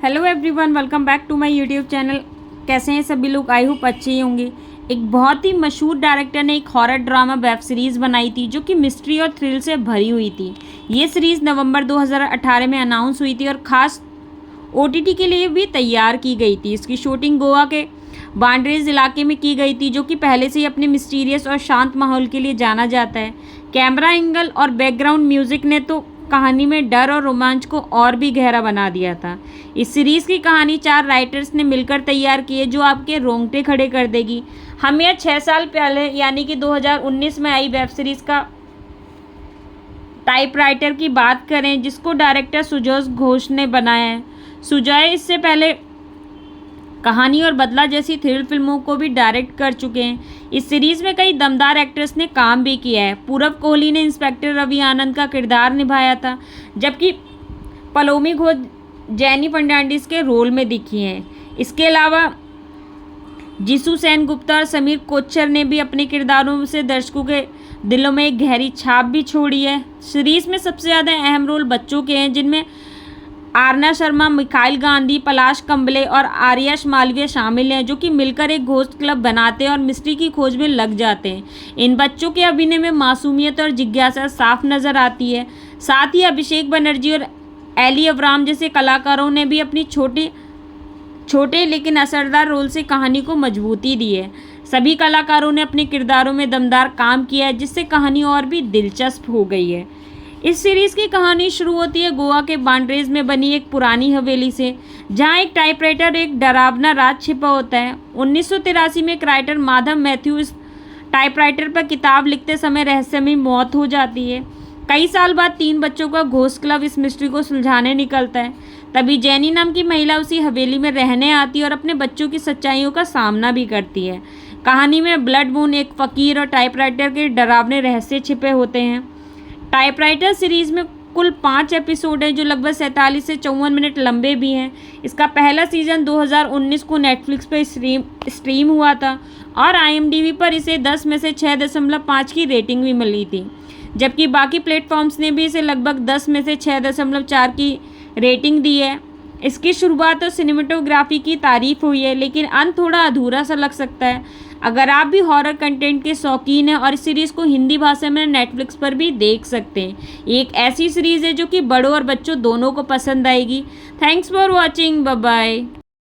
Hello everyone, welcome back to my YouTube channel. कैसे हैं सभी लोग? आई होप अच्छे ही होंगे। एक बहुत ही मशहूर डायरेक्टर ने एक हॉरर ड्रामा वेब सीरीज़ बनाई थी जो कि मिस्ट्री और थ्रिल से भरी हुई थी। ये सीरीज़ नवंबर 2018 में अनाउंस हुई थी और ख़ास OTT के लिए भी तैयार की गई थी। इसकी शूटिंग गोवा के बांद्रेज इलाके में की गई थी, जो कि पहले से ही अपने मिस्टीरियस और शांत माहौल के लिए जाना जाता है। कैमरा एंगल और बैकग्राउंड म्यूज़िक ने तो कहानी में डर और रोमांच को और भी गहरा बना दिया था। इस सीरीज़ की कहानी 4 राइटर्स ने मिलकर तैयार की है, जो आपके रोंगटे खड़े कर देगी। हम यह 6 साल पहले यानी कि 2019 में आई वेब सीरीज़ का टाइपराइटर की बात करें, जिसको डायरेक्टर सुजोय घोष ने बनाया है। सुजोय इससे पहले कहानी और बदला जैसी थ्रिल फिल्मों को भी डायरेक्ट कर चुके हैं। इस सीरीज़ में कई दमदार एक्टर्स ने काम भी किया है। पूरब कोहली ने इंस्पेक्टर रवि आनंद का किरदार निभाया था, जबकि पलोमी घोष जैनी फर्नांडिस के रोल में दिखी हैं। इसके अलावा जीसू सेनगुप्ता और समीर कोच्चर ने भी अपने किरदारों से दर्शकों के दिलों में एक गहरी छाप भी छोड़ी है। सीरीज़ में सबसे ज़्यादा अहम रोल बच्चों के हैं, जिनमें आरना शर्मा, मिखाइल गांधी, पलाश कंबले और आर्यश मालवीय शामिल हैं, जो कि मिलकर एक घोस्ट क्लब बनाते हैं और मिस्ट्री की खोज में लग जाते हैं। इन बच्चों के अभिनय में मासूमियत और जिज्ञासा साफ नज़र आती है। साथ ही अभिषेक बनर्जी और एली अवराम जैसे कलाकारों ने भी अपनी छोटे लेकिन असरदार रोल से कहानी को मजबूती दी है। सभी कलाकारों ने अपने किरदारों में दमदार काम किया है, जिससे कहानी और भी दिलचस्प हो गई है। इस सीरीज़ की कहानी शुरू होती है गोवा के बांद्रेज में बनी एक पुरानी हवेली से, जहां एक टाइपराइटर एक डरावना राज छिपा होता है। 1983 में एक राइटर माधव मैथ्यू इस टाइपराइटर पर किताब लिखते समय रहस्यमय मौत हो जाती है। कई साल बाद 3 बच्चों का घोस्ट क्लब इस मिस्ट्री को सुलझाने निकलता है। तभी जैनी नाम की महिला उसी हवेली में रहने आती है और अपने बच्चों की सच्चाइयों का सामना भी करती है। कहानी में ब्लड मून, एक फ़कीर और टाइपराइटर के डरावने रहस्य छिपे होते हैं। टाइपराइटर सीरीज़ में कुल 5 एपिसोड हैं, जो लगभग 47 से 54 मिनट लंबे भी हैं। इसका पहला सीज़न 2019 को नेटफ्लिक्स पर स्ट्रीम हुआ था और IMDb पर इसे 10 में से 6.5 की रेटिंग भी मिली थी, जबकि बाकी प्लेटफॉर्म्स ने भी इसे लगभग 10 में से 6.4 की रेटिंग दी है। इसकी शुरुआत और सिनेमेटोग्राफी की तारीफ हुई है, लेकिन अंत थोड़ा अधूरा सा लग सकता है। अगर आप भी हॉरर कंटेंट के शौकीन हैं और इस सीरीज़ को हिंदी भाषा में नेटफ्लिक्स पर भी देख सकते हैं। ये एक ऐसी सीरीज़ है जो कि बड़ों और बच्चों दोनों को पसंद आएगी। Thanks for watching, bye bye.